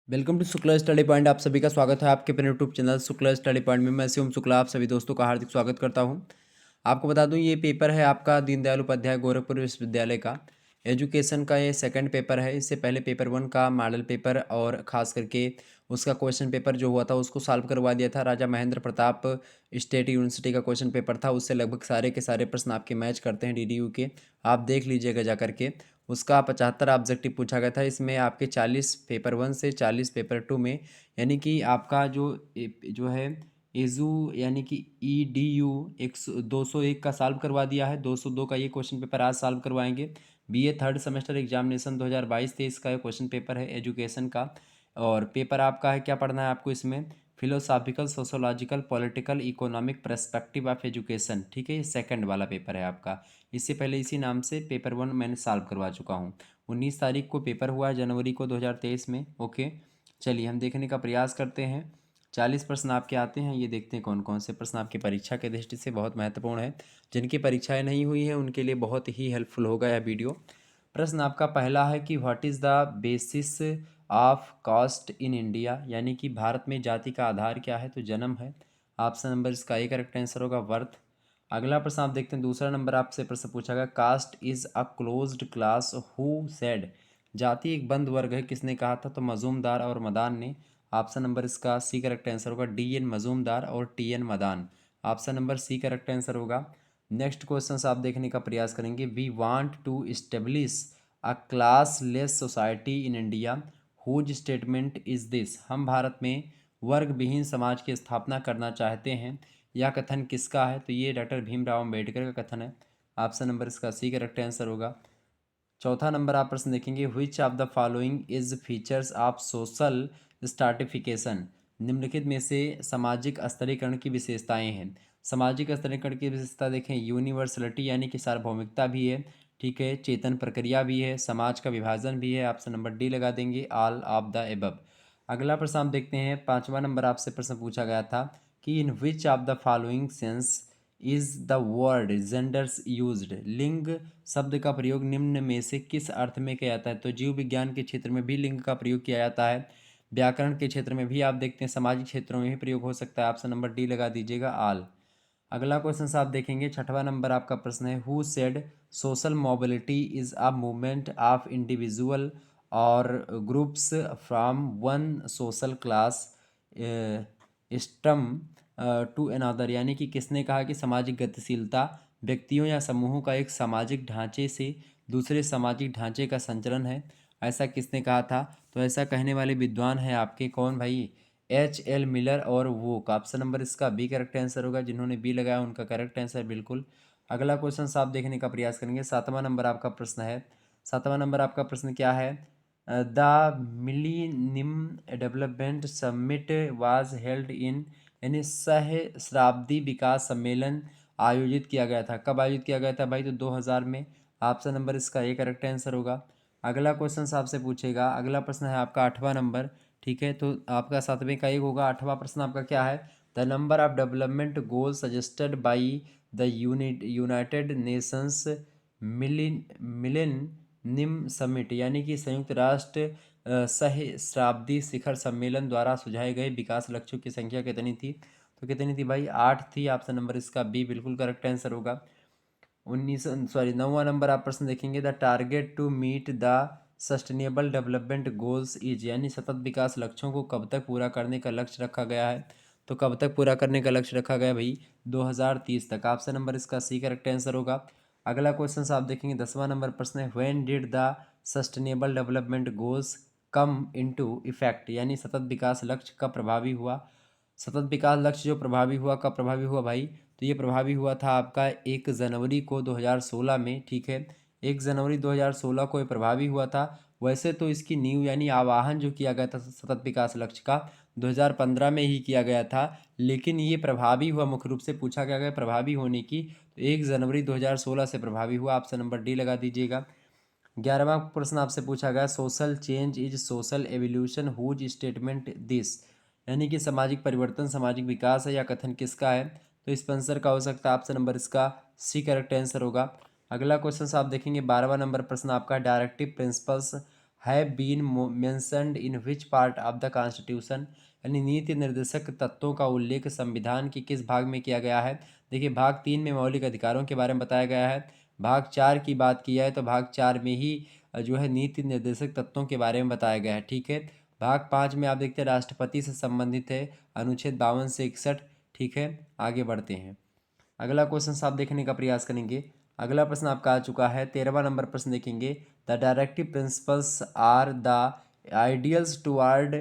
Welcome to Shukla study point. आप सभी का स्वागत है आपके अपने YouTube channel Shukla study point में। मैं शिवम शुक्ला आप सभी दोस्तों का हार्दिक स्वागत करता हूं। आपको बता दूं ये पेपर है आपका दीनदयाल उपाध्याय गोरखपुर विश्वविद्यालय का एजुकेशन का ये सेकंड पेपर है। इससे पहले पेपर वन का मॉडल पेपर और ख़ास करके उसका क्वेश्चन पेपर जो हुआ था उसको सॉल्व करवा दिया था। राजा महेंद्र प्रताप स्टेट यूनिवर्सिटी का क्वेश्चन पेपर था, उससे लगभग सारे के सारे प्रश्न आपके मैच करते हैं डीडीयू के। आप देख लीजिएगा जा करके। उसका 75 ऑब्जेक्टिव पूछा गया था। इसमें आपके 40 पेपर वन से 40 पेपर टू में, यानी कि आपका जो है एजू यानी कि ई डी यू 201 का सॉल्व करवा दिया है। 202 का ये क्वेश्चन पेपर आज सॉल्व करवाएंगे। बीए थर्ड सेमेस्टर एग्जामिनेशन 2022-23 का ये क्वेश्चन पेपर है एजुकेशन का। और पेपर आपका है, क्या पढ़ना है आपको इसमें, philosophical sociological political economic perspective of education. ठीक है, ये सेकंड वाला पेपर है आपका। इससे पहले इसी नाम से पेपर वन मैंने सॉल्व करवा चुका हूँ। 19 तारीख को पेपर हुआ है जनवरी को 2023 में। ओके, चलिए हम देखने का प्रयास करते हैं। 40 प्रश्न आपके आते हैं, ये देखते हैं कौन कौन से प्रश्न आपकी परीक्षा के दृष्टि से बहुत महत्वपूर्ण है। जिनकी परीक्षाएं नहीं हुई हैं उनके लिए बहुत ही हेल्पफुल होगा यह वीडियो। प्रश्न आपका पहला है कि what is the basis of caste in India, यानी कि भारत में जाति का आधार क्या है, तो जन्म है। ऑप्शन नंबर इसका ए करेक्ट आंसर होगा, वर्थ। अगला प्रश्न आप देखते हैं, दूसरा नंबर आपसे प्रश्न पूछा गया, caste is a closed class who said, जाति एक बंद वर्ग है, किसने कहा था, तो मजूमदार और मदान ने। ऑप्शन नंबर इसका सी करेक्ट आंसर होगा, डी एन मजूमदार और T N Madan. Option number C correct answer होगा। नेक्स्ट क्वेश्चन आप देखने का प्रयास करेंगे, we want to establish a classless society in India whose statement is this, हम भारत में वर्ग विहीन समाज की स्थापना करना चाहते हैं, यह कथन किसका है, तो ये डॉक्टर भीमराव अम्बेडकर का कथन है। ऑप्शन नंबर इसका सी करेक्ट आंसर होगा। चौथा नंबर आप प्रश्न देखेंगे, which of the following is features of social stratification, निम्नलिखित में से सामाजिक स्तरीकरण की विशेषताएं हैं। सामाजिक स्तरीकरण की विशेषता देखें, यूनिवर्सलिटी यानी कि सार्वभौमिकता भी है, ठीक है, चेतन प्रक्रिया भी है, समाज का विभाजन भी है। ऑप्शन नंबर डी लगा देंगे, ऑल ऑफ द एबव। अगला प्रश्न आप देखते हैं, पांचवा नंबर आपसे प्रश्न पूछा गया था कि in which of the following sense is the word genders used, लिंग शब्द का प्रयोग निम्न में से किस अर्थ में किया जाता है, तो जीव विज्ञान के क्षेत्र में भी लिंग का प्रयोग किया जाता है, व्याकरण के क्षेत्र में भी आप देखते हैं, सामाजिक क्षेत्रों में भी प्रयोग हो सकता है। ऑप्शन नंबर डी लगा दीजिएगा, आल। अगला क्वेश्चन आप देखेंगे, छठवां नंबर आपका प्रश्न है, who said social mobility is a movement of individual और groups from one social class system to another, यानी कि किसने कहा कि सामाजिक गतिशीलता व्यक्तियों या समूहों का एक सामाजिक ढांचे से दूसरे सामाजिक ढांचे का संचरण है, ऐसा किसने कहा था, तो ऐसा कहने वाले विद्वान हैं आपके कौन भाई, एच एल मिलर और वो। ऑप्शन नंबर इसका बी करेक्ट आंसर होगा, जिन्होंने बी लगाया उनका करेक्ट आंसर बिल्कुल। अगला क्वेश्चन आप देखने का प्रयास करेंगे, सातवां नंबर आपका प्रश्न है। सातवां नंबर आपका प्रश्न क्या है, the millennium development summit was held in, यानी सहस्राब्दी विकास सम्मेलन आयोजित किया गया था, कब आयोजित किया गया था भाई, तो 2000 में। ऑप्शन नंबर इसका ए करेक्ट आंसर होगा। अगला क्वेश्चन आपसे पूछेगा, अगला प्रश्न है आपका आठवां नंबर, ठीक है, तो आपका सातवें का एक होगा। आठवां प्रश्न आपका क्या है, the number of development goal suggested by the United Nations millennium summit, यानी कि संयुक्त राष्ट्र सहस्राब्दी शिखर सम्मेलन द्वारा सुझाए गए विकास लक्ष्यों की संख्या कितनी थी, तो कितनी थी भाई, 8 थी। ऑप्शन नंबर इसका बी बिल्कुल करेक्ट आंसर होगा। 9वां नंबर आप प्रश्न देखेंगे, the target to meet the sustainable development goals is, यानी सतत विकास लक्ष्यों को कब तक पूरा करने का लक्ष्य रखा गया है, तो कब तक पूरा करने का लक्ष्य रखा गया भाई, 2030 तक। ऑप्शन नंबर इसका सी करेक्ट आंसर होगा। अगला क्वेश्चन आप देखेंगे, 10वां नंबर प्रश्न है, when did the sustainable development goals come into effect, यानी सतत विकास लक्ष्य कब प्रभावी हुआ। सतत विकास लक्ष्य जो प्रभावी हुआ, कब प्रभावी हुआ भाई, तो ये प्रभावी हुआ था आपका 1 जनवरी को 2016 में, ठीक है, 1 जनवरी 2016 को ये प्रभावी हुआ था। वैसे तो इसकी नींव यानी आवाहन जो किया गया था सतत विकास लक्ष्य का 2015 में ही किया गया था, लेकिन ये प्रभावी हुआ, मुख्य रूप से पूछा गया प्रभावी होने की, तो 1 जनवरी 2016 से प्रभावी हुआ। ऑप्शन नंबर डी लगा दीजिएगा। 11वां प्रश्न आपसे पूछा गया, social change is social evolution whose statement this, यानी कि सामाजिक परिवर्तन सामाजिक विकास है, या कथन किसका है, तो स्पेंसर का हो सकता है। ऑप्शन नंबर इसका सी करेक्ट आंसर होगा। अगला क्वेश्चन आप देखेंगे, 12वां नंबर प्रश्न आपका, directive principles have been mentioned in which part of the constitution, यानी नीति निर्देशक तत्वों का उल्लेख संविधान के किस भाग में किया गया है। देखिए भाग 3 में मौलिक अधिकारों के बारे में बताया गया है। भाग 4 की बात की जाए तो भाग 4 में ही जो है नीति निर्देशक तत्वों के बारे में बताया गया है। ठीक है, भाग 5 में आप देखते हैं राष्ट्रपति से संबंधित है, अनुच्छेद 52 से 61। ठीक है, आगे बढ़ते हैं। अगला क्वेश्चन आप देखने का प्रयास करेंगे। अगला प्रश्न आपका आ चुका है 13वां नंबर प्रश्न देखेंगे। The directive principles are the ideals toward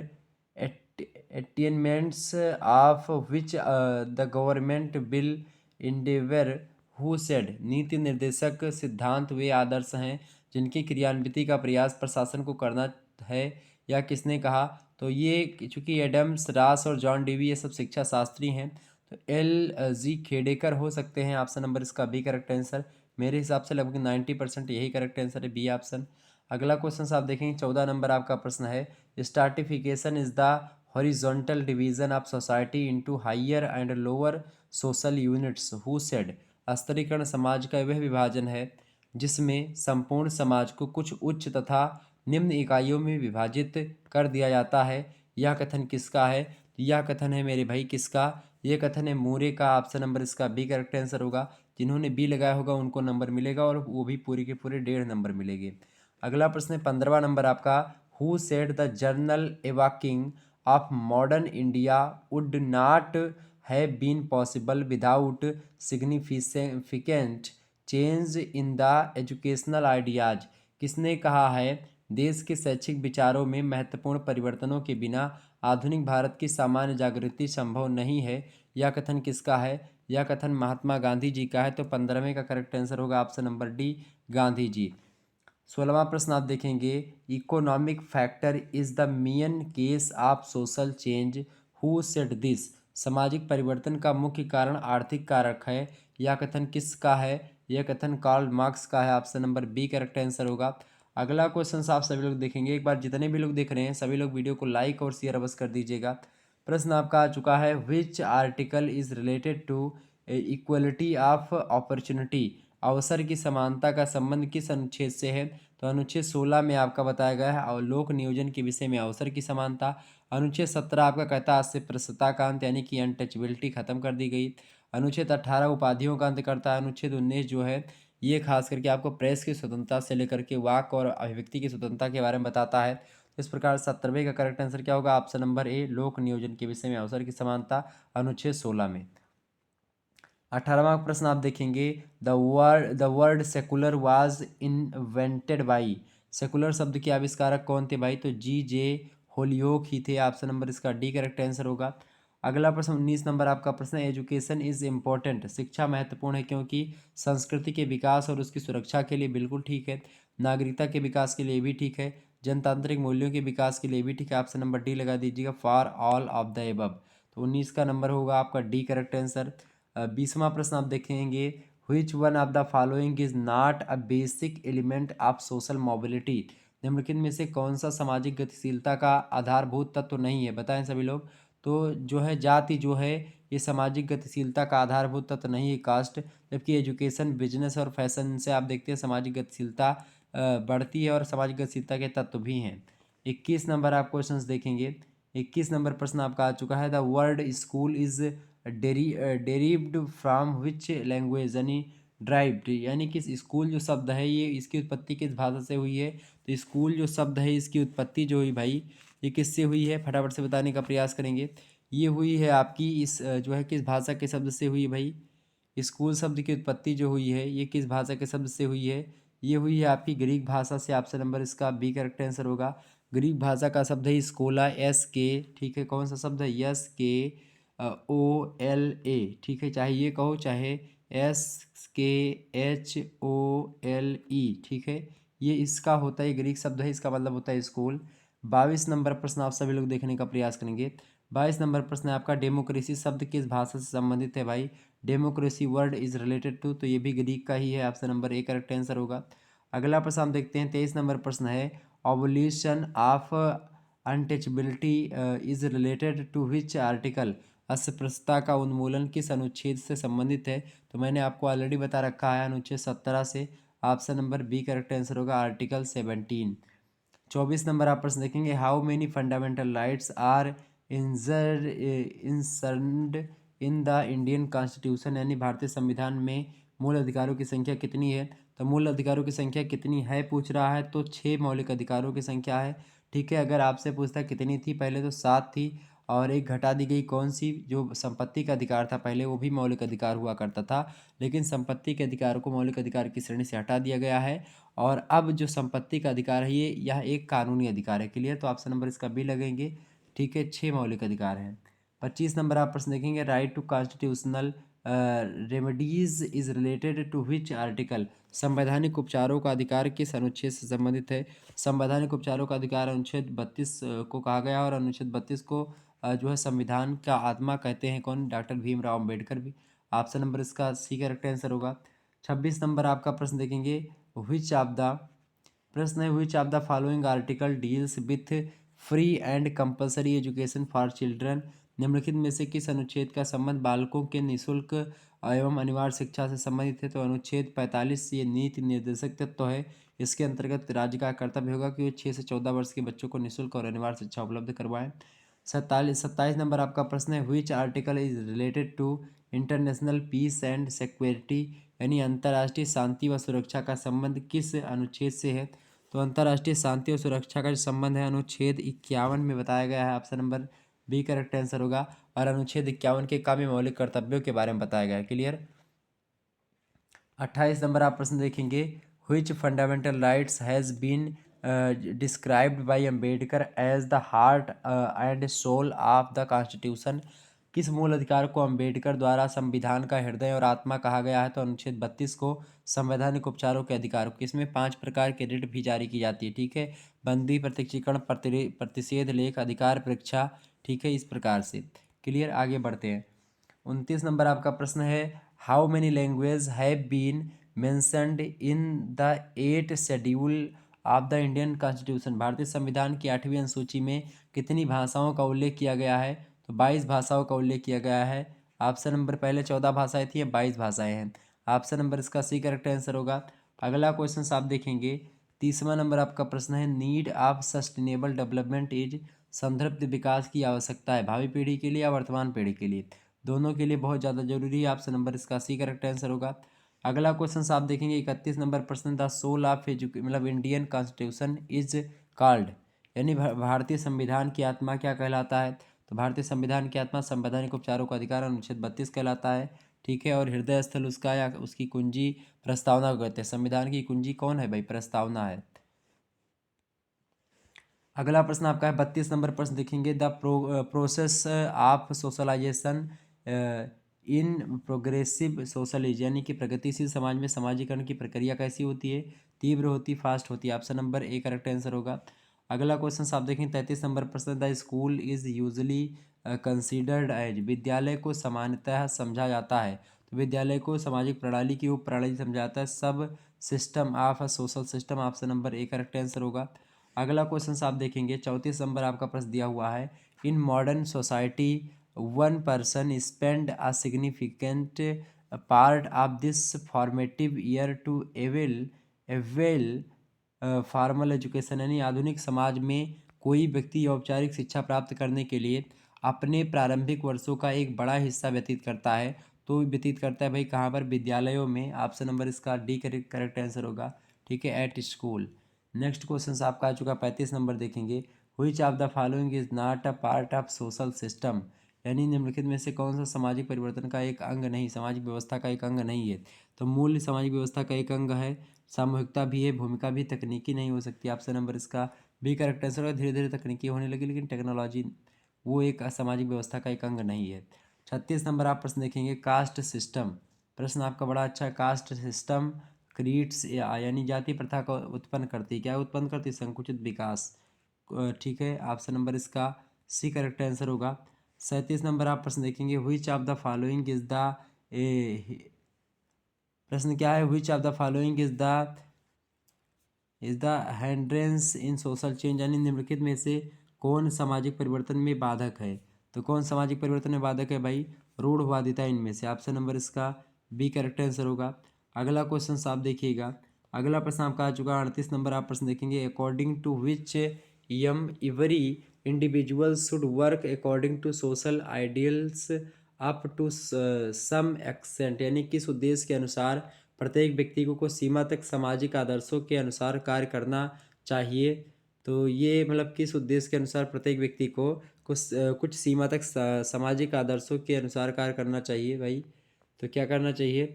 attainments of which the government will endeavour who said, नीति निर्देशक सिद्धांत वे आदर्श हैं जिनकी क्रियान्विति का प्रयास प्रशासन को करना है, या किसने कहा। तो ये चूंकि एडम्स, रास और जॉन डीवी ये सब शिक्षा शास्त्री हैं, तो एल जी खेडेकर हो सकते हैं। ऑप्शन नंबर इसका बी करेक्ट आंसर। मेरे हिसाब से लगभग 90% यही करेक्ट आंसर है, बी ऑप्शन। अगला क्वेश्चन आप देखेंगे 14 नंबर आपका प्रश्न है। Stratification is the horizontal division of society into higher and lower social units who said, स्तरीकरण समाज का वह विभाजन है जिसमें संपूर्ण समाज को कुछ उच्च तथा निम्न इकाइयों में विभाजित कर दिया जाता है। यह कथन किसका है। यह कथन है मेरे भाई किसका, ये कथन है मूरे का। ऑप्शन नंबर इसका बी करेक्ट आंसर होगा। जिन्होंने बी लगाया होगा उनको नंबर मिलेगा, और वो भी पूरे के पूरे 1.5 नंबर मिलेंगे। अगला प्रश्न है 15वां नंबर आपका। Who said the general awakening of modern India would not have been possible without significant change in the educational ideas, किसने कहा है देश के शैक्षिक विचारों में महत्वपूर्ण परिवर्तनों के बिना आधुनिक भारत की सामान्य जागृति संभव नहीं है। यह कथन किसका है। यह कथन महात्मा गांधी जी का है। तो 15वें का करेक्ट आंसर होगा option number D, Gandhi ji. 16वां प्रश्न आप देखेंगे। Economic factor is the main case of social change who said this, सामाजिक परिवर्तन का मुख्य कारण आर्थिक कारक है। यह कथन किसका है। यह कथन कार्ल मार्क्स का है। Option number B correct answer होगा। अगला क्वेश्चन आप सभी लोग देखेंगे। एक बार जितने भी लोग देख रहे हैं सभी लोग वीडियो को लाइक और शेयर अवश्य कर दीजिएगा। प्रश्न आपका आ चुका है। Which article is related to equality of opportunity, अवसर की समानता का संबंध किस अनुच्छेद से है। तो अनुच्छेद 16 में आपका बताया गया है और लोक नियोजन के विषय में अवसर की समानता। अनुच्छेद 17 आपका कहता है आज से भ्रष्टता का अंत, यानी कि अनटचबिलिटी खत्म कर दी गई। अनुच्छेद 18 उपाधियों का अंत करता है। अनुच्छेद 19 जो है ये खास करके आपको प्रेस की स्वतंत्रता से लेकर के वाक और अभिव्यक्ति की स्वतंत्रता के बारे में बताता है। इस प्रकार 17वें का करेक्ट आंसर क्या होगा। ऑप्शन नंबर ए, लोक नियोजन के विषय में अवसर की समानता, अनुच्छेद 16 में। 18वां प्रश्न आप देखेंगे। The word secular was invented by, secular शब्द के आविष्कारक कौन थे भाई। तो जी जे होलियोक ही थे। ऑप्शन नंबर इसका डी करेक्ट आंसर होगा। अगला प्रश्न 19 नंबर आपका प्रश्न है। एजुकेशन इज इम्पोर्टेंट, शिक्षा महत्वपूर्ण है क्योंकि संस्कृति के विकास और उसकी सुरक्षा के लिए, बिल्कुल ठीक है। नागरिकता के विकास के लिए भी ठीक है। जनतांत्रिक मूल्यों के विकास के लिए भी ठीक है। ऑप्शन नंबर डी लगा दीजिएगा, for all of the above. तो 19 का नंबर होगा आपका डी करेक्ट आंसर। 20वां प्रश्न आप देखेंगे। Which one of the following is not a basic element of social mobility, निम्नलिखित में से कौन सा सामाजिक गतिशीलता का आधारभूत तत्व नहीं है, बताएं सभी लोग। तो जो है जाति जो है ये सामाजिक गतिशीलता का आधारभूत तत्व नहीं है, कास्ट। जबकि एजुकेशन, बिजनेस और फैशन से आप देखते हैं सामाजिक गतिशीलता बढ़ती है और सामाजिक गतिशीलता के तत्व भी हैं। 21 नंबर आप क्वेश्चंस देखेंगे। 21 नंबर प्रश्न आपका आ चुका है। The word school is derived from which language, यानी ड्राइव्ड, यानी कि स्कूल जो शब्द है ये इसकी उत्पत्ति किस भाषा से हुई है। तो स्कूल जो शब्द है इसकी उत्पत्ति जो हुई भाई ये किससे हुई है, फटाफट से बताने का प्रयास करेंगे। ये हुई है आपकी इस जो है किस भाषा के शब्द से हुई है भाई। स्कूल शब्द की उत्पत्ति जो हुई है ये किस भाषा के शब्द से हुई है। ये हुई है आपकी ग्रीक भाषा से। ऑप्शन नंबर इसका बी करेक्ट आंसर होगा। ग्रीक भाषा का शब्द है स्कोला, एस के, ठीक है। कौन सा शब्द है, यस के ओ एल ए, ठीक है। चाहे ये कहो चाहे एस के एच ओ एल ई, ठीक है। ये इसका होता है, ग्रीक शब्द है, इसका मतलब होता है स्कूल। 22 नंबर प्रश्न आप सभी लोग देखने का प्रयास करेंगे। 22 नंबर प्रश्न है आपका। डेमोक्रेसी शब्द किस भाषा से संबंधित है भाई। Democracy word is related to, तो ये भी ग्रीक का ही है। Option number A correct answer होगा। अगला प्रश्न हम देखते हैं 23 नंबर प्रश्न है। Abolition of untouchability is related to which article, अस्पृश्यता का उन्मूलन किस अनुच्छेद से संबंधित है। तो मैंने आपको ऑलरेडी बता रखा है अनुच्छेद 17 से। Option number B correct answer होगा, आर्टिकल 17। 24 नंबर आप प्रश्न देखेंगे, how many fundamental rights are inserted in the Indian constitution, यानी भारतीय संविधान में मूल अधिकारों की संख्या कितनी है। तो मूल अधिकारों की संख्या कितनी है पूछ रहा है, तो 6 मौलिक अधिकारों की संख्या है। ठीक है, अगर आपसे पूछता कितनी थी पहले, तो 7 थी, और एक घटा दी गई कौन सी, जो संपत्ति का अधिकार था पहले, वो भी मौलिक अधिकार हुआ करता था, लेकिन संपत्ति के अधिकार को मौलिक अधिकार की श्रेणी से हटा दिया गया है, और अब जो संपत्ति का अधिकार है यह एक कानूनी अधिकार है। क्लियर, तो ऑप्शन नंबर इसका बी लगेंगे। ठीक है, 6 मौलिक अधिकार हैं। 25 नंबर आप प्रश्न देखेंगे, right to constitutional remedies is related to which article, संवैधानिक उपचारों का अधिकार किस अनुच्छेद से संबंधित है। संवैधानिक उपचारों का अधिकार अनुच्छेद 32 को कहा गया, और अनुच्छेद 32 को जो है संविधान का आत्मा कहते हैं कौन, डॉक्टर भीमराव अम्बेडकर भी। ऑप्शन नंबर इसका सी करेक्ट आंसर होगा। 26 नंबर आपका प्रश्न देखेंगे, विच ऑफ द, प्रश्न है विच of the following article deals with free and compulsory education for children, निम्नलिखित में से किस अनुच्छेद का संबंध बालकों के निःशुल्क एवं अनिवार्य शिक्षा से संबंधित है। तो अनुच्छेद 45 ये नीति निर्देशक तत्व है, इसके अंतर्गत राज्य का कर्तव्य होगा कि वे 6 से 14 वर्ष के बच्चों को निःशुल्क और अनिवार्य शिक्षा उपलब्ध करवाएं। 27 नंबर आपका प्रश्न है, which article is related to international peace and security, यानी अंतर्राष्ट्रीय शांति व सुरक्षा का संबंध किस अनुच्छेद से है। तो अंतर्राष्ट्रीय शांति और सुरक्षा का जो संबंध है अनुच्छेद 51 में बताया गया है, option number B correct answer होगा, और अनुच्छेद 51 के काव्य मौलिक कर्तव्यों के बारे में बताया गया है। क्लियर। 28 नंबर आप प्रश्न देखेंगे, which fundamental rights has been described by Ambedkar as the heart and soul of the constitution, किस मूल अधिकार को अम्बेडकर द्वारा संविधान का हृदय और आत्मा कहा गया है। तो अनुच्छेद 32 को संवैधानिक उपचारों के अधिकार को, इसमें 5 प्रकार के रिट भी जारी की जाती है। ठीक है, बंदी, प्रत्यक्षीकरण, प्रतिषेध, लेख, अधिकार परीक्षा। ठीक है, इस प्रकार से। क्लियर, आगे बढ़ते हैं। 29 नंबर आपका प्रश्न है, how many language have been mentioned in the 8th schedule of the Indian constitution, भारतीय संविधान की 8वीं अनुसूची में कितनी भाषाओं का उल्लेख किया गया है। तो 22 भाषाओं का उल्लेख किया गया है। ऑप्शन नंबर पहले 14 भाषाएं थी, 22 भाषाएं हैं। ऑप्शन नंबर इसका सी करेक्ट आंसर होगा। अगला क्वेश्चन आप देखेंगे, 30वां नंबर आपका प्रश्न है, need of sustainable development is, संतृप्त विकास की आवश्यकता है भावी पीढ़ी के लिए या वर्तमान पीढ़ी के लिए, दोनों के लिए बहुत ज़्यादा जरूरी है। ऑप्शन नंबर इसका सी करेक्ट आंसर होगा। अगला क्वेश्चन आप देखेंगे, 31 नंबर प्रश्न, द सोल ऑफ मतलब इंडियन कॉन्स्टिट्यूशन इज कॉल्ड, यानी भारतीय संविधान की आत्मा क्या कहलाता है। तो भारतीय संविधान की आत्मा संवैधानिक उपचारों का अधिकार अनुच्छेद 32 कहलाता है। ठीक है, और हृदय स्थल उसका या उसकी कुंजी प्रस्तावना को कहते हैं। संविधान की कुंजी कौन है भाई, प्रस्तावना है। अगला प्रश्न आपका है 32 नंबर प्रश्न देखेंगे, the process of socialisation in progressive socialism, यानी कि प्रगतिशील समाज में समाजीकरण की प्रक्रिया कैसी होती है, तीव्र होती, फास्ट होती है। Option number A correct answer होगा। अगला क्वेश्चन आप देखें 33 नंबर प्रश्न, the school is usually considered as, विद्यालय को सामान्यतः समझा जाता है। तो विद्यालय को सामाजिक प्रणाली की उप प्रणाली समझा जाता है, सब system of social system. Option number A correct answer होगा। अगला क्वेश्चन आप देखेंगे 34 नंबर आपका प्रश्न दिया हुआ है, in modern society one person spend a significant part of this formative year to avail formal education, यानी आधुनिक समाज में कोई व्यक्ति औपचारिक शिक्षा प्राप्त करने के लिए अपने प्रारंभिक वर्षों का एक बड़ा हिस्सा व्यतीत करता है। तो व्यतीत करता है भाई कहाँ पर, विद्यालयों में। ऑप्शन नंबर इसका डी करेक्ट आंसर होगा। ठीक है, एट स्कूल। नेक्स्ट क्वेश्चन आपका आ चुका 35 नंबर देखेंगे, which of the following is not a part of social system, यानी निम्नलिखित में से कौन सा सामाजिक परिवर्तन का एक अंग नहीं, सामाजिक व्यवस्था का एक अंग नहीं है। तो मूल्य सामाजिक व्यवस्था का एक अंग है, सामूहिकता भी है, भूमिका भी, तकनीकी नहीं हो सकती। ऑप्शन नंबर इसका बी करेक्ट आंसर है। धीरे धीरे तकनीकी होने लगी, लेकिन टेक्नोलॉजी वो एक सामाजिक व्यवस्था का एक अंग नहीं है। 36 नंबर आप प्रश्न देखेंगे, कास्ट सिस्टम, प्रश्न आपका बड़ा अच्छा है। कास्ट सिस्टम क्रिएट्स, यानी जाति प्रथा को उत्पन्न करती है, क्या उत्पन्न करती है, संकुचित विकास। ठीक है, ऑप्शन नंबर इसका सी करेक्ट आंसर होगा। 37 नंबर आप प्रश्न देखेंगे, which of the following is the, प्रश्न क्या है, which of the following is the hindrance in social change, यानी निम्नलिखित में से कौन सामाजिक परिवर्तन में बाधक है। तो कौन सामाजिक परिवर्तन में बाधक है भाई, रूढ़वादिता इनमें से। ऑप्शन नंबर इसका बी करेक्ट आंसर होगा। अगला क्वेश्चन आप देखिएगा अगला प्रश्न आपका आ चुका है 38 नंबर। आप प्रश्न देखेंगे, according to which aim every individual should work according to social ideals up to some extent, यानी किस उद्देश्य के अनुसार प्रत्येक व्यक्ति को कुछ सीमा तक सामाजिक आदर्शों के अनुसार कार्य करना चाहिए। तो ये मतलब किस उद्देश्य के अनुसार प्रत्येक व्यक्ति को कुछ सीमा तक सामाजिक आदर्शों के अनुसार कार्य करना चाहिए भाई। तो क्या करना चाहिए,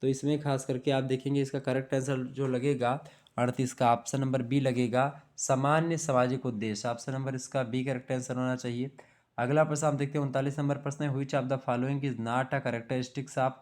तो इसमें खास करके आप देखेंगे इसका करेक्ट आंसर जो लगेगा 38 का ऑप्शन नंबर बी लगेगा, सामान्य सामाजिक उद्देश्य। ऑप्शन नंबर इसका बी करेक्ट आंसर होना चाहिए। अगला प्रश्न आप देखते हैं 39 नंबर प्रश्न है, which of the following is not a characteristics of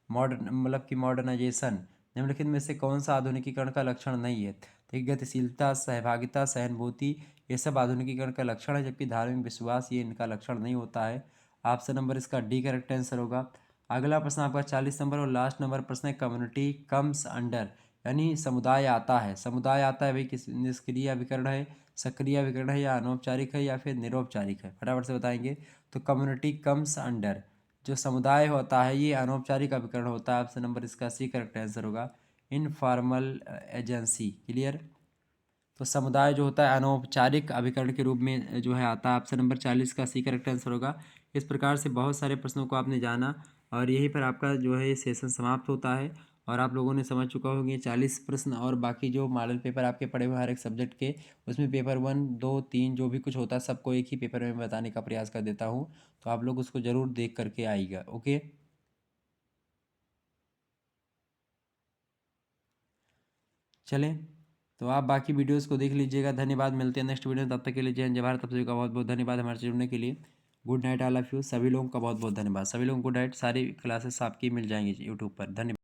modern मतलब कि मॉडर्नाइजेशन, निम्नलिखित में से कौन सा आधुनिकीकरण का लक्षण नहीं है। ठीक, गतिशीलता, सहभागिता, सहानुभूति, ये सब आधुनिकीकरण का लक्षण है, जबकि धार्मिक विश्वास ये इनका लक्षण नहीं होता है। ऑप्शन नंबर इसका डी करेक्ट आंसर होगा। अगला प्रश्न आपका 40 नंबर और लास्ट नंबर प्रश्न है, कम्युनिटी कम्स अंडर, यानी समुदाय आता है। समुदाय आता है भाई किस निष्क्रिय अभिकरण है, सक्रिय अभिकरण है, या अनौपचारिक है, या फिर निरौपचारिक है, फटाफट से बताएंगे। तो कम्युनिटी कम्स अंडर, जो समुदाय होता है ये अनौपचारिक अभिकरण होता है। ऑप्शन नंबर इसका सी करेक्ट आंसर होगा, इनफॉर्मल एजेंसी। क्लियर, तो समुदाय जो होता है अनौपचारिक अभिकरण के रूप में जो है आता है। ऑप्शन नंबर 40 का सी करेक्ट आंसर होगा। इस प्रकार से बहुत सारे प्रश्नों को आपने जाना और यहीं पर आपका जो है ये सेशन समाप्त होता है और आप लोगों ने समझ चुका होंगे 40 प्रश्न और बाकी जो मॉडल पेपर आपके पड़े हुए हर एक सब्जेक्ट के, उसमें पेपर 1, 2, 3 जो भी कुछ होता है सबको एक ही पेपर में बताने का प्रयास कर देता हूँ। तो आप लोग उसको ज़रूर देख करके आइएगा। ओके, चलें, तो आप बाकी वीडियोस को देख लीजिएगा। धन्यवाद, मिलते हैं नेक्स्ट वीडियो में, तब तक के लिए जय हिंद जय भारत। तब सभी का बहुत बहुत धन्यवाद हमारे से जुड़ने के लिए। Good night all of you, सभी लोगों का बहुत बहुत धन्यवाद। सभी लोगों को गुड नाइट। सारी क्लासेस आपकी मिल जाएंगी यूट्यूब पर। धन्यवाद।